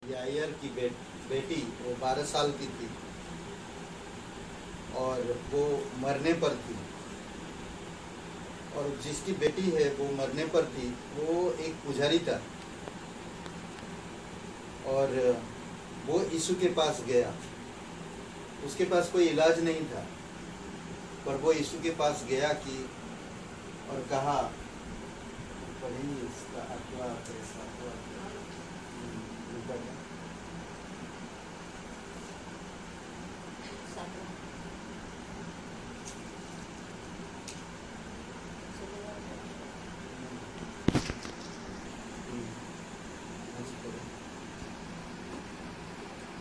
Yair की बेटी वो 12 साल की थी और वो मरने पर थी। और जिसकी बेटी है वो मरने पर थी, वो एक पुजारी था और वो यीशु के पास गया। उसके पास कोई इलाज नहीं था, पर वो यीशु के पास गया कि और कहा इसका अथवा पैसा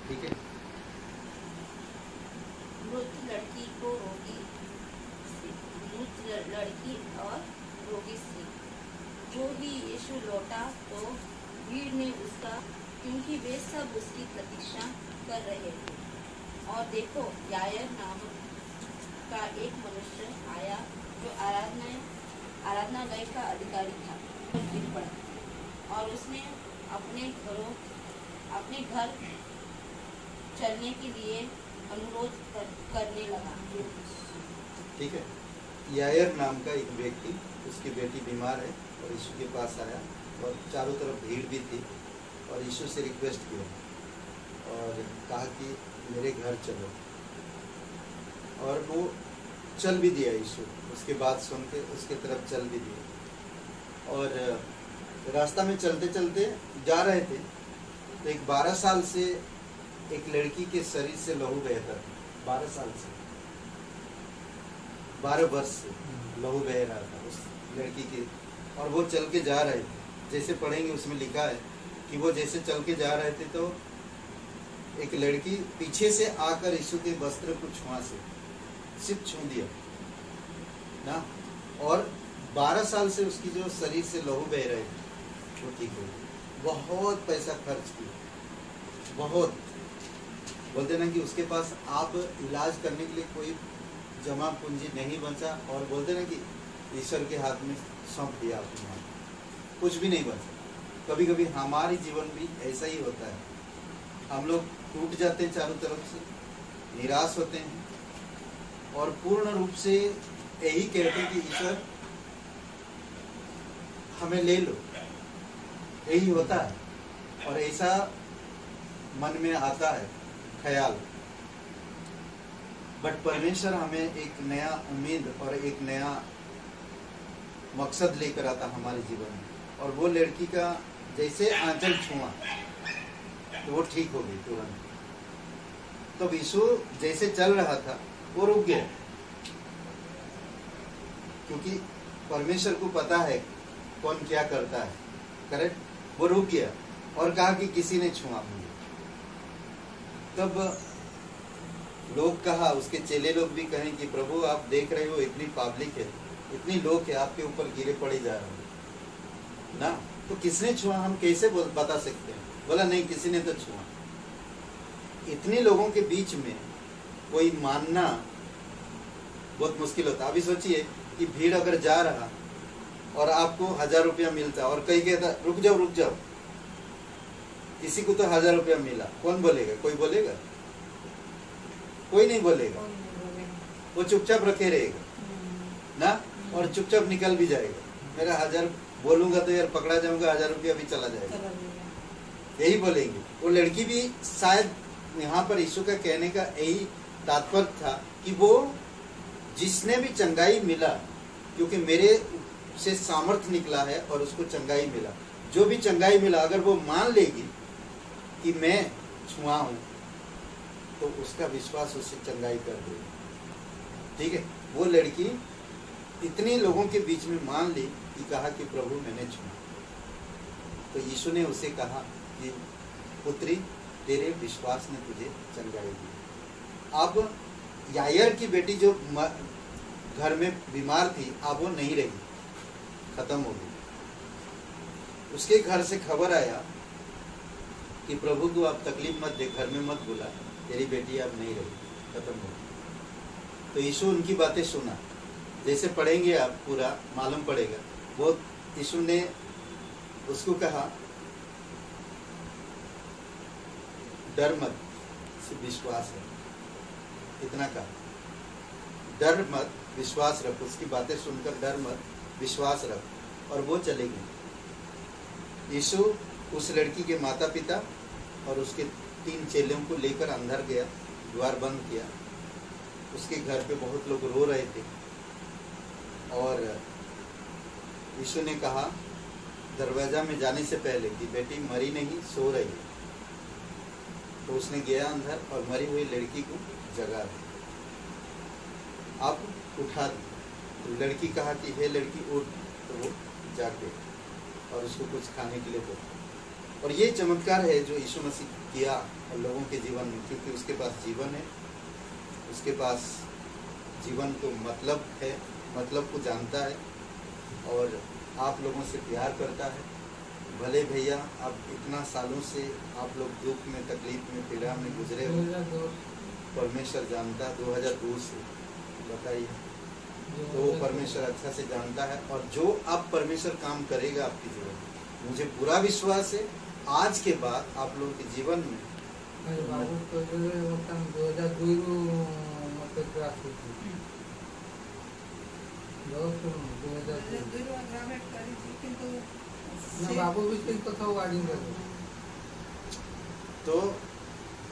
ठीक है। मृत लड़की को रोगी मृत लड़की और रोगी स्त्री। जो ही यीशु लौटा तो भीड़ ने उसका, क्योंकि वे सब उसकी प्रतीक्षा कर रहे थे। और देखो, यायर नामक का एक मनुष्य आया जो आराधनालय का अधिकारी था, और गिर पड़ा और उसने अपने घर चलने के लिए अनुरोध करने लगा। ठीक है। यायर नाम का एक व्यक्ति, उसकी बेटी बीमार है और यीशु के पास आया और चारों तरफ भीड़ भी थी और यीशु से रिक्वेस्ट किया और कहा कि मेरे घर चलो। और वो चल भी दिया यीशु, उसके बात सुन के उसके तरफ चल भी दिया। और रास्ता में चलते चलते जा रहे थे तो एक 12 साल से एक लड़की के शरीर से लहू बहता था। 12 साल से 12 वर्ष से लहू बह रहा था उस लड़की के। और वो चल के जा रहे थे, जैसे पढ़ेंगे उसमें लिखा है कि वो जैसे चल के जा रहे थे तो एक लड़की पीछे से आकर यीशु के वस्त्र को छुआ से सिर्फ छू दिया ना। और 12 साल से उसकी जो शरीर से लहू बह रहे थे वो ठीक हो गई। बहुत पैसा खर्च किया, बहुत। बोलते ना कि उसके पास आप इलाज करने के लिए कोई जमा पूंजी नहीं बचा, और बोलते ना कि ईश्वर के हाथ में सौंप दिया अपने हाथ, कुछ भी नहीं बचा। कभी कभी हमारे जीवन भी ऐसा ही होता है, हम लोग टूट जाते हैं चारों तरफ से, निराश होते हैं और पूर्ण रूप से यही कहते हैं कि ईश्वर हमें ले लो। यही होता है और ऐसा मन में आता है ख्याल। बट परमेश्वर हमें एक नया उम्मीद और एक नया मकसद लेकर आता हमारे जीवन में। और वो लड़की का जैसे आंचल छुआ तो वो ठीक हो गई तुरंत। तो यीशु जैसे चल रहा था वो रुक गया, क्योंकि परमेश्वर को पता है कौन क्या करता है। करेक्ट। वो रुक गया और कहा कि किसी ने छुआ मुझे। तब लोग कहा, उसके चेले लोग भी कहें कि प्रभु आप देख रहे हो इतनी पब्लिक है, इतनी लोग है, आपके ऊपर गिरे पड़े जा रहे हैं ना, तो किसने छुआ हम कैसे बता सकते हैं। बोला नहीं, किसी ने तो छुआ। इतने लोगों के बीच में कोई मानना बहुत मुश्किल होता। अभी सोचिए कि भीड़ अगर जा रहा और आपको 1000 रुपया मिलता और कहीं कहता रुक जाओ रुक जाओ, किसी को तो 1000 रुपया मिला, कौन बोलेगा? कोई बोलेगा? कोई नहीं बोलेगा। वो चुपचाप रखे रहेगा ना, और चुपचाप निकल भी जाएगा। मेरा 1000 बोलूंगा तो यार पकड़ा जाऊंगा, 1000 रुपया भी चला जाएगा, यही बोलेंगे। वो लड़की भी शायद यहाँ पर यीशु का कहने का यही तात्पर्य था कि वो जिसने भी चंगाई मिला, क्योंकि मेरे से सामर्थ्य निकला है और उसको चंगाई मिला, जो भी चंगाई मिला अगर वो मान लेगी कि मैं छुआ हूं तो उसका विश्वास उससे चंगाई कर देगी। ठीक है। वो लड़की इतने लोगों के बीच में मान ली कि कहा कि प्रभु मैंने छुआ। तो यीशु ने उसे कहा कि पुत्री तेरे विश्वास ने तुझे चंगाई दी। अब यायर की बेटी जो घर में बीमार थी अब वो नहीं रही, खत्म हो गई। उसके घर से खबर आया कि प्रभु को आप तकलीफ मत दे, घर में मत बुला, तेरी बेटी अब नहीं रही, खत्म हो गई। तो यीशु उनकी बातें सुना, जैसे पढ़ेंगे आप पूरा मालूम पड़ेगा। वो यीशु ने उसको कहा डर मत, सिर्फ विश्वास है, इतना का डर मत, विश्वास रख। उसकी बातें सुनकर डर मत, विश्वास रख। और वो चले गए। यीशु उस लड़की के माता पिता और उसके 3 चेलों को लेकर अंदर गया, द्वार बंद किया। उसके घर पे बहुत लोग रो रहे थे और यीशु ने कहा दरवाजा में जाने से पहले कि बेटी मरी नहीं, सो रही है। तो उसने गया अंदर और मरी हुई लड़की को जगा दी, आप उठा दी। तो लड़की कहा कि हे लड़की उठ, तो वो जाके और उसको कुछ खाने के लिए दो। और ये चमत्कार है जो यीशु मसीह किया और लोगों के जीवन में, क्योंकि उसके पास जीवन है, उसके पास जीवन को मतलब है, मतलब को जानता है और आप लोगों से प्यार करता है। भले भैया आप इतना सालों से आप लोग दुख में, तकलीफ में, पीड़ा में गुजरे हो, परमेश्वर जानता है 2002 से, बताइए। तो वो परमेश्वर अच्छा से जानता है और जो आप परमेश्वर काम करेगा आपके जीवन में, मुझे पूरा विश्वास है आज के बाद आप लोगों के जीवन में तो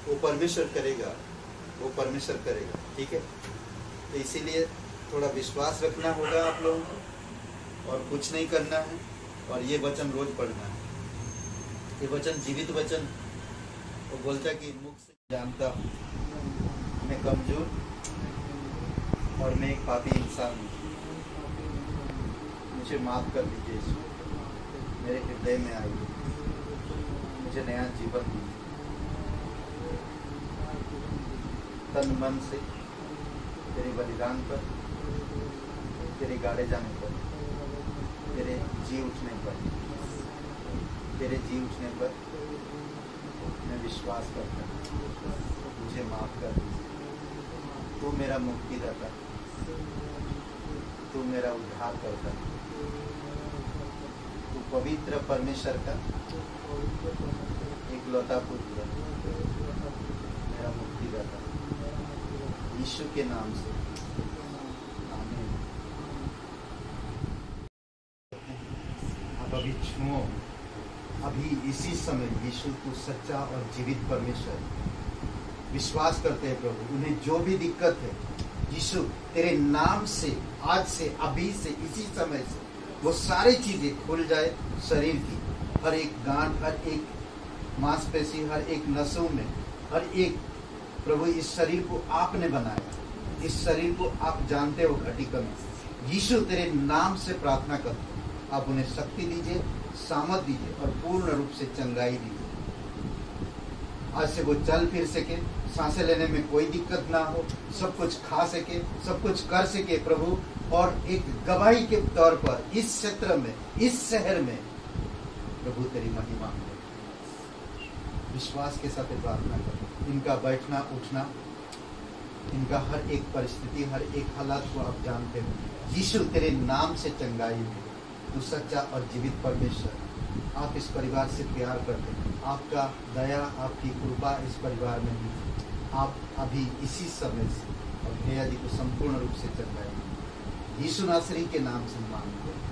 वो परमेश्वर करेगा, वो परमेश्वर करेगा, ठीक है। तो इसीलिए थोड़ा विश्वास रखना होगा आप लोगों को और कुछ नहीं करना है। और ये वचन रोज पढ़ना है। ये वचन जीवित वचन। वो बोलता है कि मुख से जानता हूँ मैं कमजोर और मैं एक पापी इंसान हूँ, मुझे माफ कर दीजिए यीशु, मेरे हृदय में आइए, मुझे नया जीवन दीजिए। तन मन से तेरे बलिदान पर, तेरे गाड़े जाने पर, तेरे जी उठने पर, तेरे जी उठने पर मैं विश्वास करता हूँ, मुझे माफ कर दीजिए। तू मेरा मुक्तिदाता, तू मेरा उद्धार करता, तू पवित्र परमेश्वर का इकलौता पुत्र, मेरा मुक्तिदाता, यीशु के नाम से आमीन। अब अभी छुओ, अभी इसी समय यीशु को सच्चा और जीवित परमेश्वर विश्वास करते हैं प्रभु। उन्हें जो भी दिक्कत है यीशु तेरे नाम से, आज से, अभी से, इसी समय से वो सारी चीजें खुल जाए। शरीर की हर एक गांठ, हर एक मांसपेशी, हर एक नसों में, हर एक, प्रभु इस शरीर को आपने बनाया, इस शरीर को आप जानते हो घटी कमी। यीशु तेरे नाम से प्रार्थना करते, आप उन्हें शक्ति दीजिए, सामर्थ दीजिए और पूर्ण रूप से चंगाई दीजिए। आज से वो चल फिर सके, सांसें लेने में कोई दिक्कत ना हो, सब कुछ खा सके, सब कुछ कर सके प्रभु। और एक गवाही के तौर पर इस क्षेत्र में, इस शहर में प्रभु तेरी महिमा हो। विश्वास के साथ प्रार्थना करो। इनका बैठना उठना, इनका हर एक परिस्थिति, हर एक हालात को आप जानते हो। यीशु तेरे नाम से चंगाई हो। तू सच्चा और जीवित परमेश्वर, आप इस परिवार से प्यार करते हैं, आपका दया, आपकी कृपा इस परिवार में दीजिए। आप अभी इसी समय से और भैया जी को संपूर्ण रूप से चंगाई, यीशु नासरी के नाम से मांगते हैं।